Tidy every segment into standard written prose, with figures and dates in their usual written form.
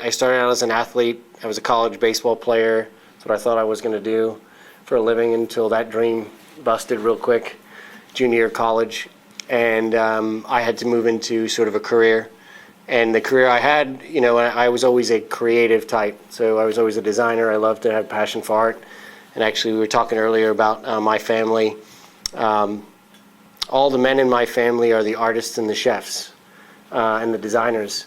I started out as an athlete. I was a college baseball player. That's what I thought I was going to do for a living until that dream busted real quick, junior year of college. And I had to move into sort of a career. And the career I had, you know, I was always a creative type. So I was always a designer. I loved to have passion for art. And actually, we were talking earlier about my family. All the men in my family are the artists and the chefs and the designers.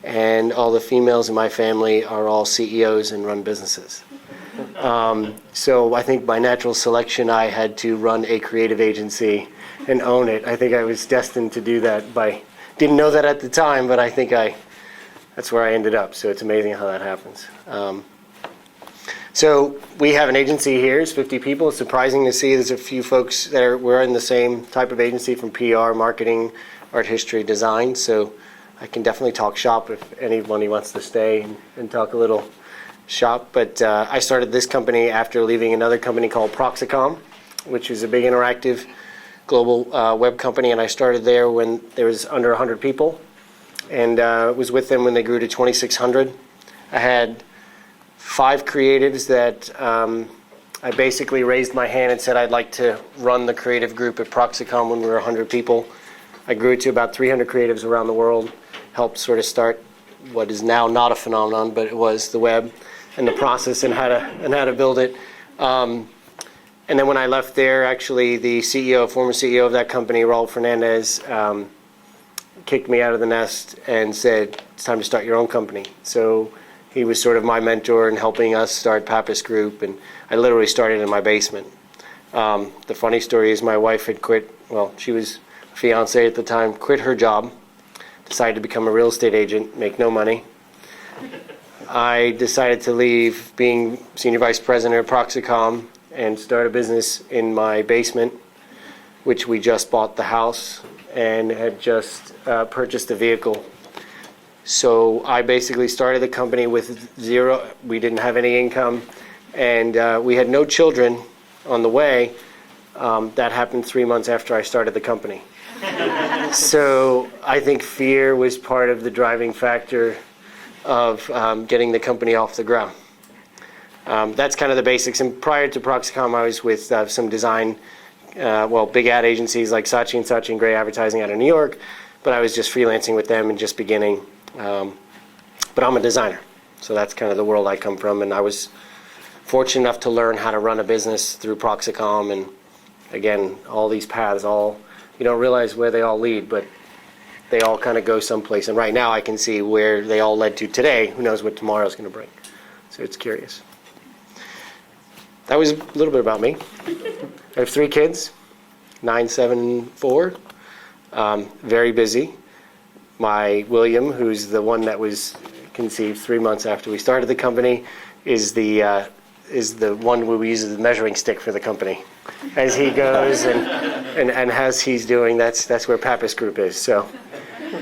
And all the females in my family are all CEOs and run businesses. So I think by natural selection, I had to run a creative agency and own it. I think I was destined to do that didn't know that at the time, but I think that's where I ended up. So it's amazing how that happens. So we have an agency here. It's 50 people. It's surprising to see there's a few folks that we're in the same type of agency, from PR, marketing, art history, design. So I can definitely talk shop if anybody wants to stay and talk a little shop. But I started this company after leaving another company called Proxicom, which is a big interactive global web company. And I started there when there was under 100 people, and was with them when they grew to 2,600. I had 5 creatives that I basically raised my hand and said I'd like to run the creative group at Proxicom when we were 100 people. I grew it to about 300 creatives around the world, helped sort of start what is now not a phenomenon, but it was the web and the process and how to build it. And then when I left there, actually the former CEO of that company, Raul Fernandez, kicked me out of the nest and said, it's time to start your own company. So he was sort of my mentor in helping us start Pappas Group, and I literally started in my basement. The funny story is my wife had quit, well, she was a fiance at the time, quit her job, decided to become a real estate agent, make no money. I decided to leave being senior vice president of Proxicom and start a business in my basement, which we just bought the house and had just purchased a vehicle. So I basically started the company with zero. We didn't have any income, and we had no children on the way. That happened 3 months after I started the company. So I think fear was part of the driving factor of getting the company off the ground. That's kind of the basics. And prior to Proxicom, I was with some design, big ad agencies like Saatchi & Saatchi and Gray Advertising out of New York, but I was just freelancing with them and just beginning. But I'm a designer, so that's kind of the world I come from. And I was fortunate enough to learn how to run a business through Proxicom. And again, all these paths, you don't realize where they all lead, but they all kind of go someplace. And right now I can see where they all led to today. Who knows what tomorrow's going to bring. So it's curious. That was a little bit about me. I have 3 kids, 9, 7, and 4. Very busy. My William, who's the one that was conceived 3 months after we started the company, is the one where we use the measuring stick for the company. As he goes and as he's doing, that's where Pappas Group is. So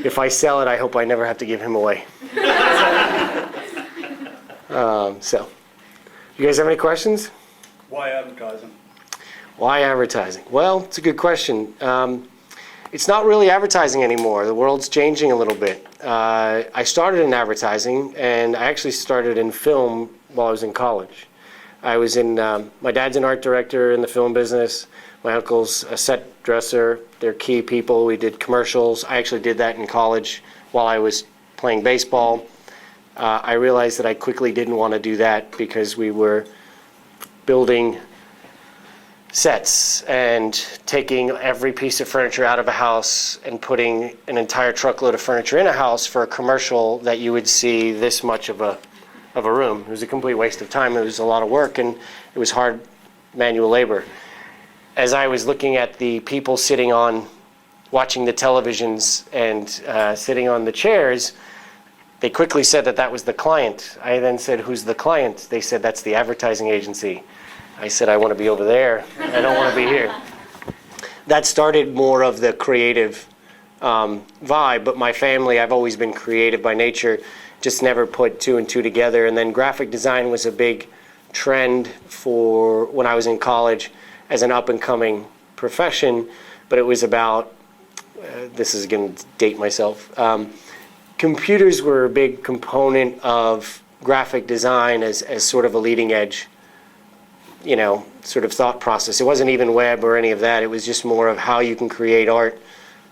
if I sell it, I hope I never have to give him away. So, you guys have any questions? Why advertising? Why advertising? Well, it's a good question. It's not really advertising anymore. The world's changing a little bit. I started in advertising, and I actually started in film while I was in college. I was my dad's an art director in the film business. My uncle's a set dresser. They're key people. We did commercials. I actually did that in college while I was playing baseball. I realized that I quickly didn't want to do that because we were building sets and taking every piece of furniture out of a house and putting an entire truckload of furniture in a house for a commercial that you would see this much of a room. It was a complete waste of time. It was a lot of work, and it was hard manual labor. As I was looking at the people watching the televisions and sitting on the chairs, they quickly said that was the client. I then said, who's the client? They said, that's the advertising agency. I said, I want to be over there. I don't want to be here. That started more of the creative vibe, but my family, I've always been creative by nature, just never put 2 and 2 together. And then graphic design was a big trend for when I was in college as an up-and-coming profession, but it was about, this is going to date myself, computers were a big component of graphic design as sort of a leading edge, sort of thought process. It wasn't even web or any of that. It was just more of how you can create art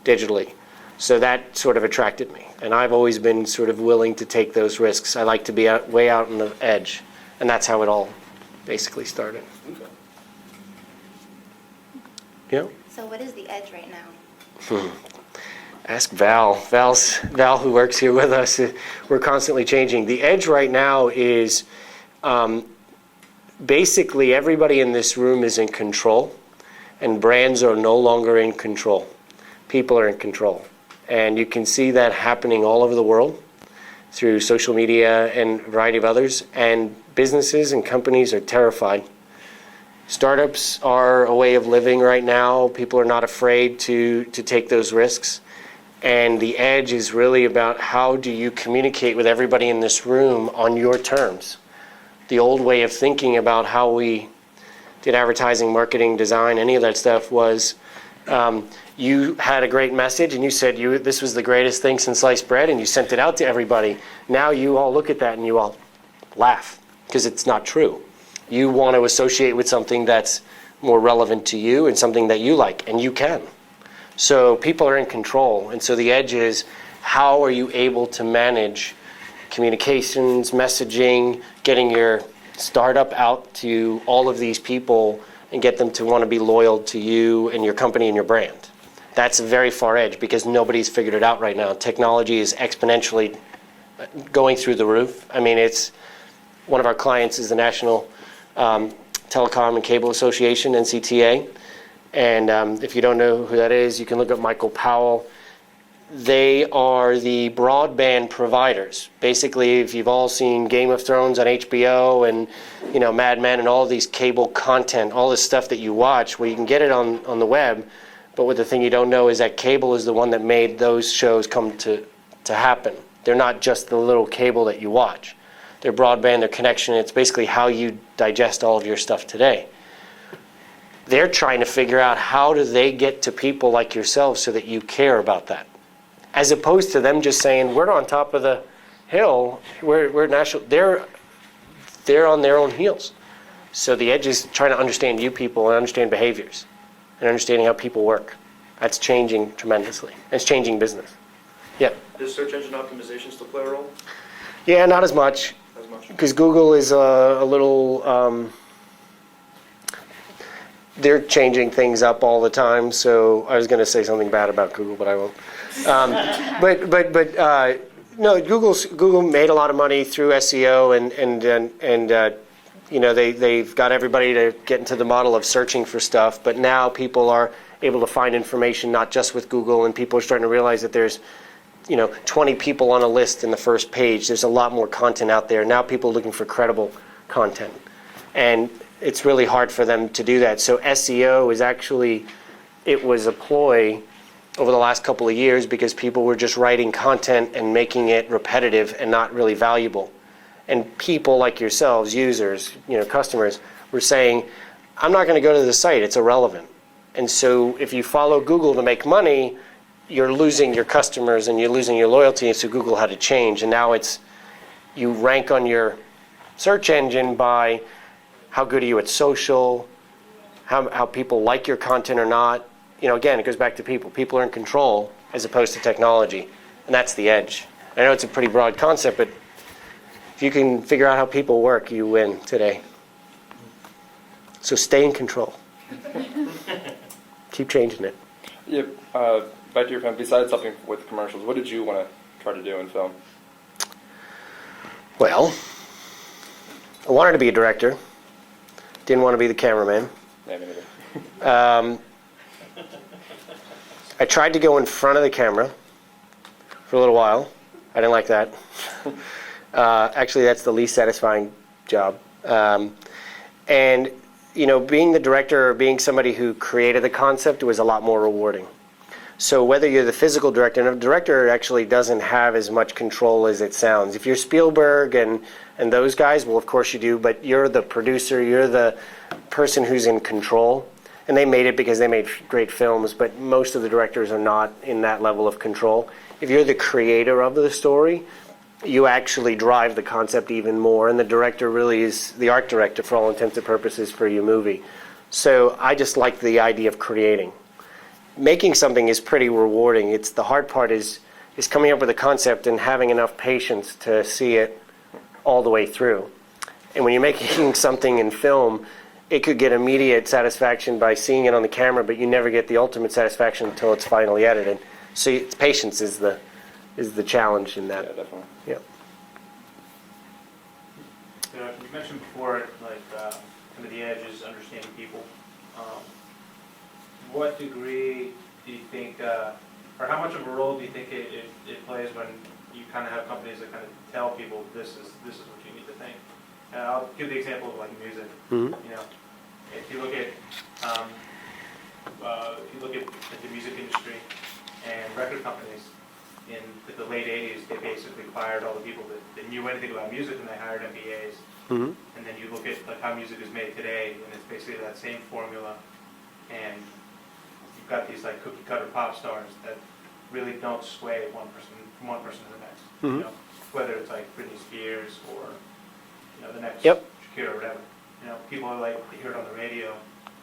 digitally. So that sort of attracted me. And I've always been sort of willing to take those risks. I like to be way out on the edge. And that's how it all basically started. Okay. Yeah. So what is the edge right now? Ask Val. Val, who works here with us. We're constantly changing. The edge right now is basically everybody in this room is in control, and brands are no longer in control. People are in control. And you can see that happening all over the world through social media and a variety of others. And businesses and companies are terrified. Startups are a way of living right now. People are not afraid to take those risks. And the edge is really about how do you communicate with everybody in this room on your terms. The old way of thinking about how we did advertising, marketing, design, any of that stuff was you had a great message and you said this was the greatest thing since sliced bread, and you sent it out to everybody. Now you all look at that and you all laugh because it's not true. You want to associate with something that's more relevant to you and something that you like, and you can. So people are in control, and so the edge is how are you able to manage communications, messaging, getting your startup out to all of these people and get them to want to be loyal to you and your company and your brand. That's a very far edge because nobody's figured it out right now. Technology is exponentially going through the roof. I mean, it's one of our clients is the National Telecom and Cable Association, NCTA. And if you don't know who that is, you can look up Michael Powell. They are the broadband providers. Basically, if you've all seen Game of Thrones on HBO and Mad Men and all these cable content, all this stuff that you watch, well, you can get it on the web. But what the thing you don't know is that cable is the one that made those shows come to happen. They're not just the little cable that you watch. They're broadband, their connection. It's basically how you digest all of your stuff today. They're trying to figure out how do they get to people like yourselves so that you care about that. As opposed to them just saying, we're on top of the hill, we're national. They're on their own heels. So the edge is trying to understand you people and understand behaviors and understanding how people work. That's changing tremendously. It's changing business. Yeah. Does search engine optimization still play a role? Yeah, not as much. Because Google is a little, they're changing things up all the time. So I was going to say something bad about Google, but I won't. No, Google made a lot of money through SEO and they've got everybody to get into the model of searching for stuff. But now people are able to find information not just with Google, and people are starting to realize that there's 20 people on a list in the first page. There's a lot more content out there. Now people are looking for credible content. And it's really hard for them to do that. So SEO is actually, it was a ploy over the last couple of years because people were just writing content and making it repetitive and not really valuable. And people like yourselves, users, customers, were saying, I'm not going to go to the site, it's irrelevant. And so if you follow Google to make money, you're losing your customers and you're losing your loyalty, and so Google had to change. And now it's, you rank on your search engine by how good are you at social, how people like your content or not. Again, it goes back to people. People are in control as opposed to technology, and that's the edge. I know it's a pretty broad concept, but if you can figure out how people work, you win today. So stay in control. Keep changing it. Yeah, back to your film, besides something with commercials, what did you want to try to do in film? Well, I wanted to be a director. Didn't want to be the cameraman. Yeah, me neither. I tried to go in front of the camera for a little while. I didn't like that. Actually, that's the least satisfying job. And being the director or being somebody who created the concept was a lot more rewarding. So whether you're the physical director, and a director actually doesn't have as much control as it sounds. If you're Spielberg and those guys, well, of course you do, but you're the producer, you're the person who's in control. And they made it because they made great films, but most of the directors are not in that level of control. If you're the creator of the story, you actually drive the concept even more, and the director really is the art director for all intents and purposes for your movie. So I just like the idea of creating. Making something is pretty rewarding. It's the hard part is coming up with a concept and having enough patience to see it all the way through. And when you're making something in film, it could get immediate satisfaction by seeing it on the camera, but you never get the ultimate satisfaction until it's finally edited. So patience is the challenge in that. Yeah, definitely. Yeah. You mentioned before, like, kind of the edge is understanding people. What degree do you think, or how much of a role do you think it plays when you kind of have companies that kind of tell people this is what you need to think? I'll give the example of like music. Mhm. You know, if you look at the music industry and record companies in the late '80s, they basically fired all the people that knew anything about music, and they hired MBAs. Mhm. And then you look at like how music is made today, and it's basically that same formula. And you've got these like cookie cutter pop stars that really don't sway one person from one person to the next. Mhm. You know, whether it's like Britney Spears or the next Yep. Shakira or whatever. You know, people are like, they hear it on the radio,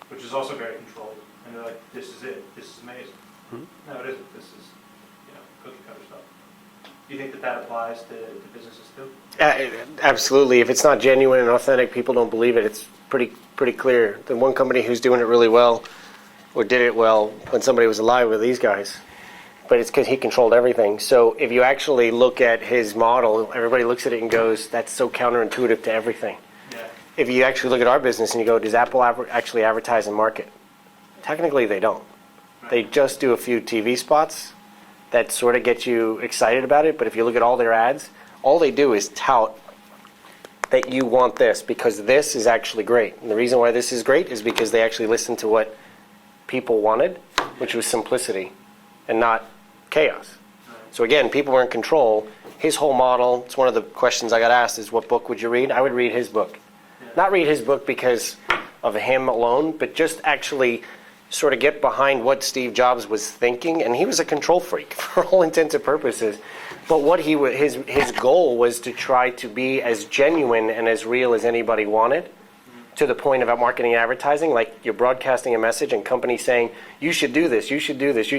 which is also very controlled, and they're like, this is it, this is amazing. Mhm. No, it isn't. This is cookie cutter stuff. Do you think that applies to businesses too? Absolutely. If it's not genuine and authentic, people don't believe it. It's pretty clear. The one company who's doing it really well, or did it well when somebody was alive, were these guys. But it's because he controlled everything. So if you actually look at his model, everybody looks at it and goes, that's so counterintuitive to everything. Yeah. If you actually look at our business and you go, does Apple actually advertise and market? Technically, they don't. They just do a few TV spots that sort of get you excited about it. But if you look at all their ads, all they do is tout that you want this because this is actually great. And the reason why this is great is because they actually listened to what people wanted, which was simplicity and not chaos. So again, people were in control. His whole model, it's one of the questions I got asked is, what book would you read? I would read his book. Not read his book because of him alone, but just actually sort of get behind what Steve Jobs was thinking. And he was a control freak for all intents and purposes. But what his goal was to try to be as genuine and as real as anybody wanted, to the point of marketing and advertising, like you're broadcasting a message and companies saying, you should do this, you should do this.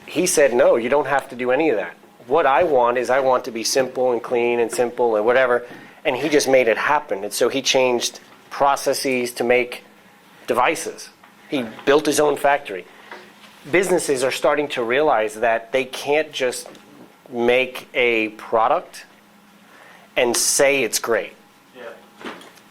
He said, no, you don't have to do any of that. What I want to be simple and clean and simple and whatever. And he just made it happen. And so he changed processes to make devices. He built his own factory. Businesses are starting to realize that they can't just make a product and say it's great,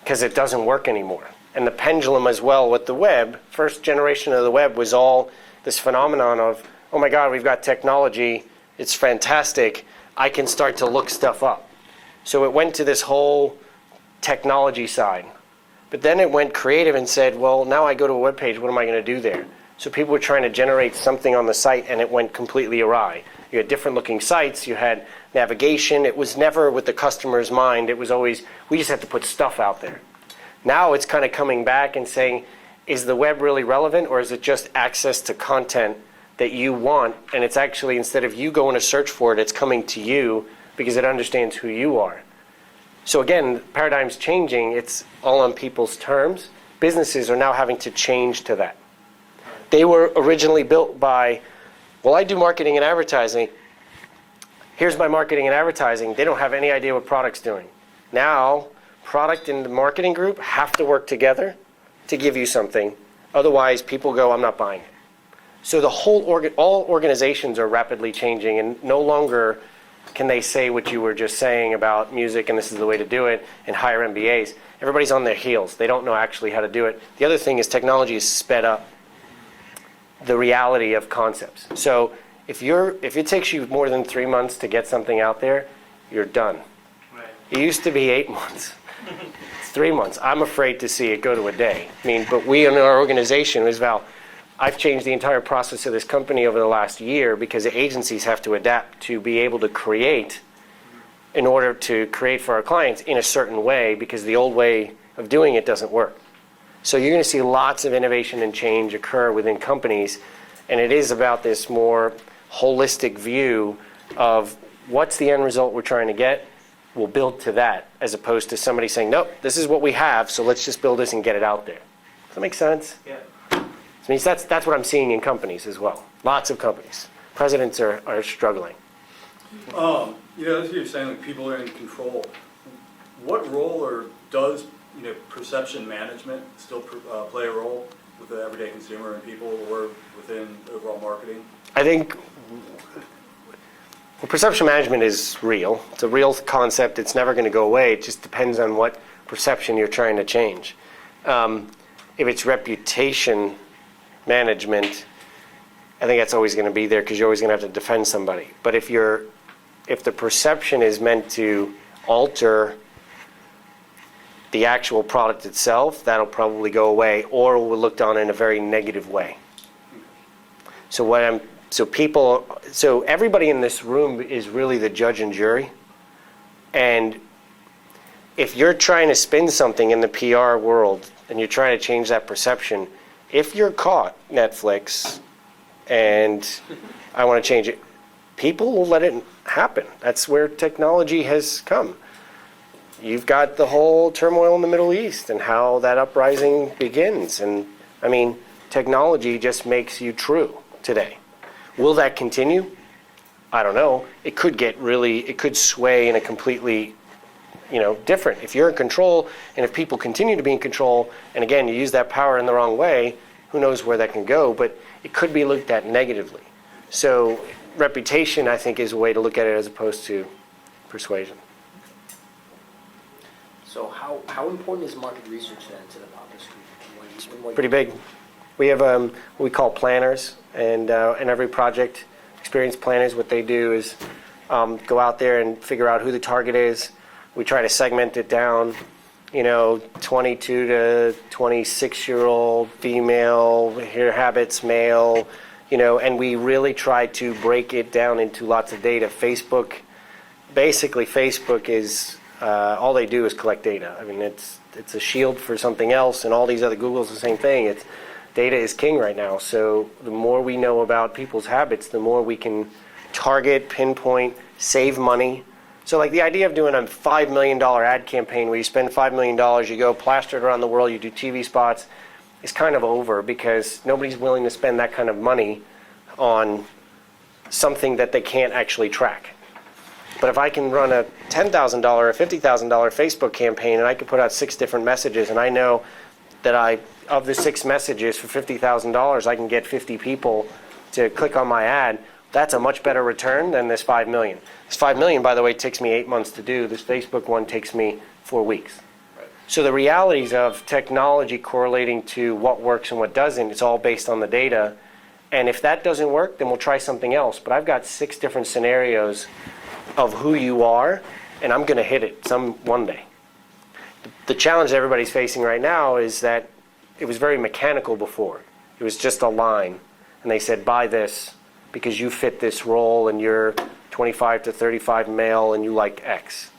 because it doesn't work anymore. And the pendulum as well with the web, first generation of the web was all this phenomenon of, oh my God, we've got technology, it's fantastic, I can start to look stuff up. So it went to this whole technology side. But then it went creative and said, well, now I go to a web page, what am I going to do there? So people were trying to generate something on the site and it went completely awry. You had different looking sites, you had navigation, it was never with the customer's mind, it was always, we just have to put stuff out there. Now it's kind of coming back and saying, is the web really relevant, or is it just access to content that you want, and it's actually, instead of you going to search for it, it's coming to you because it understands who you are. So again, paradigm's changing, it's all on people's terms. Businesses are now having to change to that. They were originally built by, well, I do marketing and advertising. Here's my marketing and advertising. They don't have any idea what product's doing. Now, product and the marketing group have to work together to give you something. Otherwise, people go, I'm not buying it. So the all organizations are rapidly changing, and no longer can they say what you were just saying about music and this is the way to do it and hire MBAs. Everybody's on their heels. They don't know actually how to do it. The other thing is technology has sped up the reality of concepts. So if it takes you more than 3 months to get something out there, you're done. Right. It used to be 8 months. It's 3 months. I'm afraid to see it go to a day. I mean, but we in our organization, as Val, I've changed the entire process of this company over the last year because the agencies have to adapt to be able to create in order to create for our clients in a certain way, because the old way of doing it doesn't work. So you're going to see lots of innovation and change occur within companies, and it is about this more holistic view of what's the end result we're trying to get. We'll build to that, as opposed to somebody saying, nope, this is what we have, so let's just build this and get it out there. Does that make sense? Yeah. I mean, that's what I'm seeing in companies as well. Lots of companies. Presidents are struggling. As you're saying, like, people are in control. What role or does perception management still play a role with the everyday consumer and people, or within overall marketing? I think perception management is real. It's a real concept. It's never going to go away. It just depends on what perception you're trying to change. If it's reputation management, I think that's always going to be there because you're always going to have to defend somebody. But if the perception is meant to alter the actual product itself, that'll probably go away, or will looked on in a very negative way. So everybody in this room is really the judge and jury. And if you're trying to spin something in the PR world and you're trying to change that perception, if you're caught, Netflix, and I want to change it, people will let it happen. That's where technology has come. You've got the whole turmoil in the Middle East and how that uprising begins. And I mean, technology just makes you true today. Will that continue? I don't know. It could sway in a completely, different. If you're in control, and if people continue to be in control, and again, you use that power in the wrong way, who knows where that can go, but it could be looked at negatively. So reputation, I think, is a way to look at it as opposed to persuasion. So how important is market research then to the Pappas Group? Pretty big. We have what we call planners, and in every project, experienced planners, what they do is go out there and figure out who the target is. We try to segment it down, 22 to 26-year-old female, hair habits, male, and we really try to break it down into lots of data. Facebook is, all they do is collect data. I mean, it's a shield for something else, and all these other Google's the same thing. Data is king right now, so the more we know about people's habits, the more we can target, pinpoint, save money. So like the idea of doing a $5 million ad campaign where you spend $5 million, you go plaster it around the world, you do TV spots, is kind of over because nobody's willing to spend that kind of money on something that they can't actually track. But if I can run a $10,000 or $50,000 Facebook campaign and I can put out 6 different messages, and I know that of the 6 messages for $50,000, I can get 50 people to click on my ad, that's a much better return than this $5 million. This $5 million, by the way, takes me 8 months to do. This Facebook one takes me 4 weeks. Right. So the realities of technology correlating to what works and what doesn't, it's all based on the data. And if that doesn't work, then we'll try something else. But I've got 6 different scenarios of who you are, and I'm going to hit it one day. The challenge that everybody's facing right now is that it was very mechanical before. It was just a line, and they said, buy this because you fit this role and you're 25 to 35 male and you like X.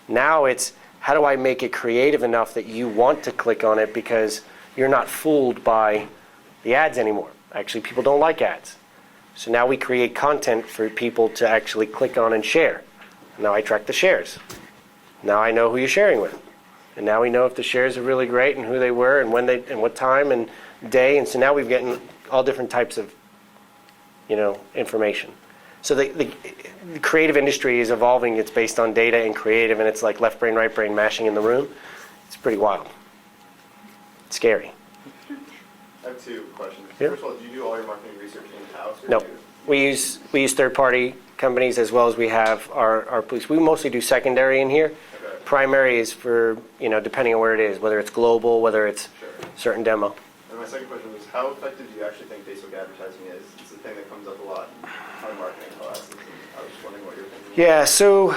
Now it's, how do I make it creative enough that you want to click on it because you're not fooled by the ads anymore. Actually, people don't like ads. So now we create content for people to actually click on and share. Now I track the shares. Now I know who you're sharing with. And now we know if the shares are really great and who they were and when and what time and day. And so now we've gotten all different types of, information. So the creative industry is evolving. It's based on data and creative, and it's like left brain, right brain mashing in the room. It's pretty wild. It's scary. I have 2 questions. Yeah. First of all, do you do all your marketing research in-house? No. We use third-party companies as well as we have our police. We mostly do secondary in here. Okay. Primary is for, depending on where it is, whether it's global, whether it's certain demo. And my second question was, how effective do you actually think Facebook advertising is? It's a thing that comes up a lot in marketing classes. And I was just wondering what you're thinking. Yeah, so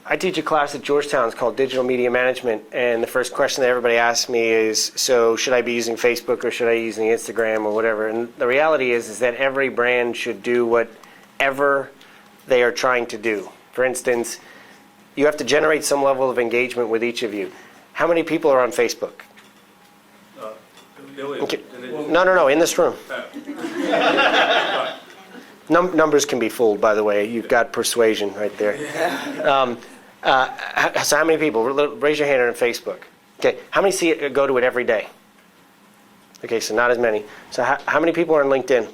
I teach a class at Georgetown. It's called Digital Media Management. And the first question that everybody asks me is, so should I be using Facebook or should I be using Instagram or whatever? And the reality is that every brand should do whatever they are trying to do. For instance, you have to generate some level of engagement with each of you. How many people are on Facebook? Billy, Okay. and it- No, in this room. uh, Numbers can be fooled, by the way. You've got persuasion right there. So how many people? Raise your hand on Facebook. Okay, how many see it, go to it every day? Okay, so not as many. So how many people are on LinkedIn?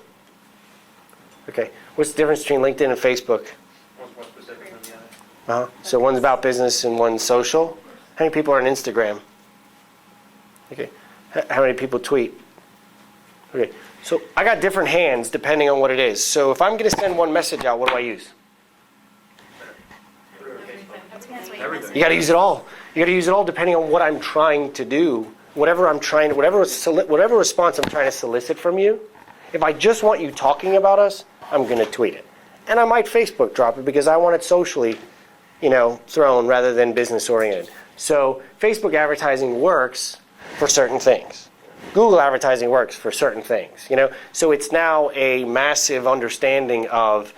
Okay, what's the difference between LinkedIn and Facebook? One's more specific than the other. So one's about business and one's social. How many people are on Instagram? Okay, how many people tweet? Okay, so I got different hands depending on what it is. So if I'm going to send one message out, what do I use? everything. You got to use it all. You got to use it all depending on what I'm trying to do. Whatever response I'm trying to solicit from you. If I just want you talking about us, I'm going to tweet it. And I might Facebook drop it because I want it socially, thrown rather than business oriented. So Facebook advertising works for certain things. Google advertising works for certain things, So it's now a massive understanding of,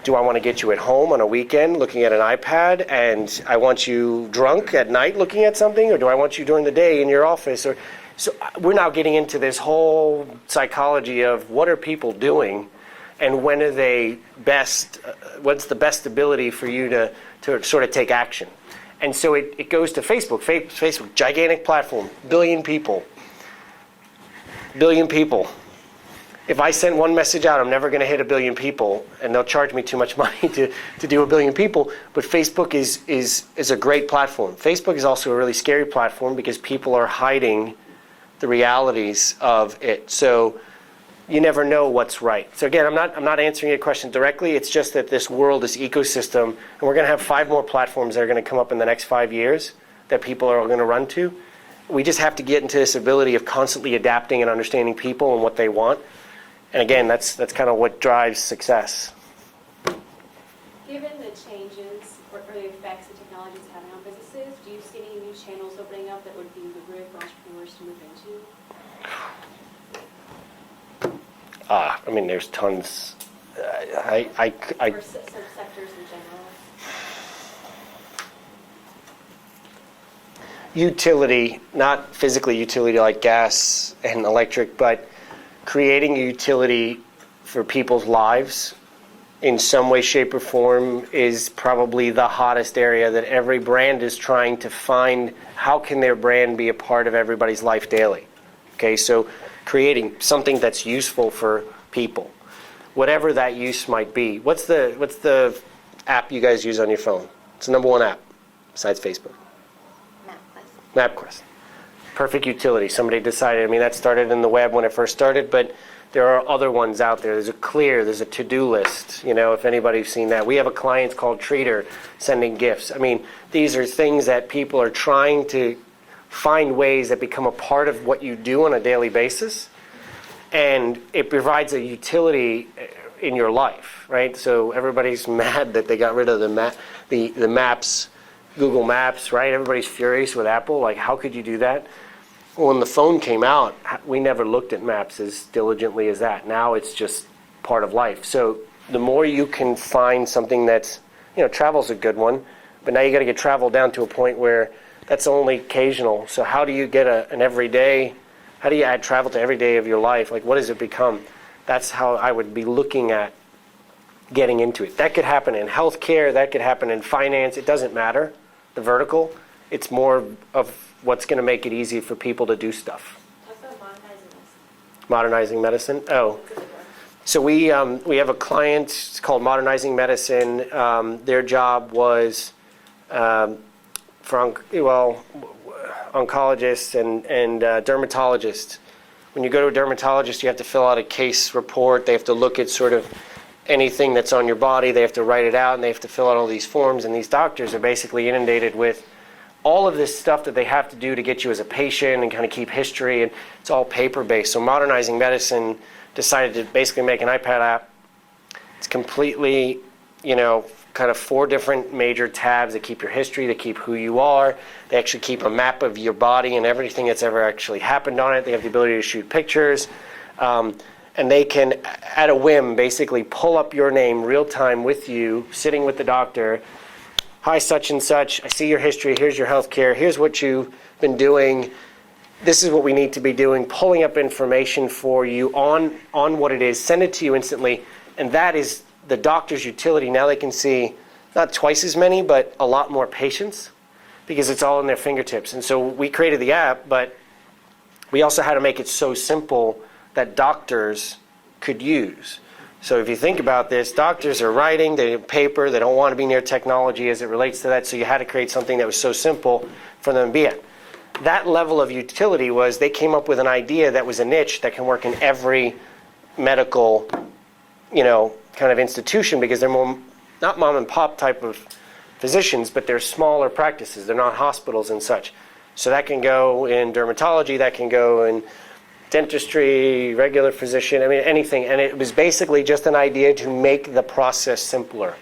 do I want to get you at home on a weekend looking at an iPad and I want you drunk at night looking at something, or do I want you during the day in your office? So we're now getting into this whole psychology of what are people doing and when are they best, what's the best ability for you to sort of take action. And so it goes to Facebook. Facebook, gigantic platform, billion people. If I send one message out, I'm never going to hit 1 billion people, and they'll charge me too much money to do 1 billion people. But Facebook is a great platform. Facebook is also a really scary platform because people are hiding the realities of it. So you never know what's right. So again, I'm not answering your question directly. It's just that this world, this ecosystem, and we're going to have 5 more platforms that are going to come up in the next 5 years that people are going to run to. We just have to get into this ability of constantly adapting and understanding people and what they want. And again, that's kind of what drives success. Given the changes or the effects that technology is having on businesses, do you see any new channels opening up that would be lucrative for entrepreneurs to move into? There's tons. Or subsectors in general? Utility, not physically utility like gas and electric, but creating a utility for people's lives in some way, shape, or form is probably the hottest area that every brand is trying to find. How can their brand be a part of everybody's life daily? Okay, so creating something that's useful for people, whatever that use might be. What's the app you guys use on your phone? It's the number 1 app besides Facebook. MapQuest. Perfect utility. Somebody decided, that started in the web when it first started, but there are other ones out there. There's a Clear, there's a to-do list, if anybody's seen that. We have a client called Treater sending gifts. These are things that people are trying to find ways that become a part of what you do on a daily basis, and it provides a utility in your life, right? So everybody's mad that they got rid of the maps, Google Maps, right? Everybody's furious with Apple. Like, how could you do that? Well, when the phone came out, we never looked at maps as diligently as that. Now it's just part of life. So the more you can find something that's, travel's a good one, but now you got to get travel down to a point where that's only occasional. So how do you get an everyday, how do you add travel to every day of your life? Like, what does it become? That's how I would be looking at getting into it. That could happen in healthcare, that could happen in finance, it doesn't matter, the vertical. It's more of what's going to make it easy for people to do stuff. Talk about modernizing this. Modernizing medicine? Oh. So we have a client, it's called Modernizing Medicine. Their job was for oncologists and dermatologists. When you go to a dermatologist, you have to fill out a case report. They have to look at sort of anything that's on your body. They have to write it out, and they have to fill out all these forms. And these doctors are basically inundated with all of this stuff that they have to do to get you as a patient and kind of keep history, and it's all paper-based. So Modernizing Medicine decided to basically make an iPad app. It's completely, kind of 4 different major tabs that keep your history, that keep who you are. They actually keep a map of your body and everything that's ever actually happened on it. They have the ability to shoot pictures. And they can, at a whim, basically pull up your name real time with you, sitting with the doctor. Hi, such and such. I see your history. Here's your health care. Here's what you've been doing. this is what we need to be doing, pulling up information for you on what it is, send it to you instantly, and that is the doctor's utility. Now they can see not twice as many, but a lot more patients, because it's all in their fingertips. And so we created the app, but we also had to make it so simple that doctors could use. So if you think about this, doctors are writing, they have paper, they don't want to be near technology as it relates to that, so you had to create something that was so simple for them to be at. That level of utility was they came up with an idea that was a niche that can work in every medical, kind of institution, because they're more, not mom and pop type of physicians, but they're smaller practices. They're not hospitals and such. So that can go in dermatology, that can go in dentistry, regular physician, anything. And it was basically just an idea to make the process simpler.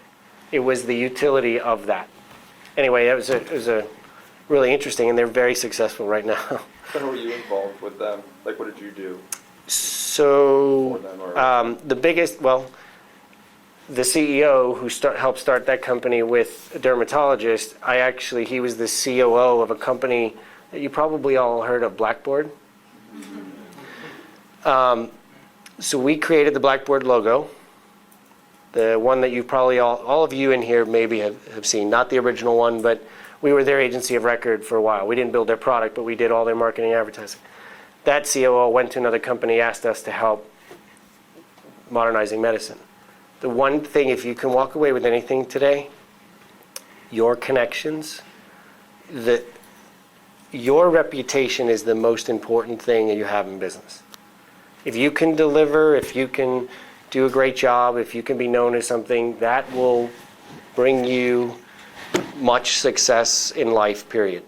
It was the utility of that. Anyway, it was a really interesting, and they're very successful right now. When were you involved with them? Like, what did you do So for them? Or the CEO who helped start that company with a dermatologist, he was the COO of a company that you probably all heard of, Blackboard. So we created the Blackboard logo, the one that you probably all of you in here maybe have seen, not the original one, but we were their agency of record for a while. We didn't build their product, but we did all their marketing advertising. That COO went to another company, asked us to help modernizing medicine. The one thing, if you can walk away with anything today, your connections, your reputation is the most important thing that you have in business. If you can deliver, if you can do a great job, if you can be known as something, that will bring you much success in life, period.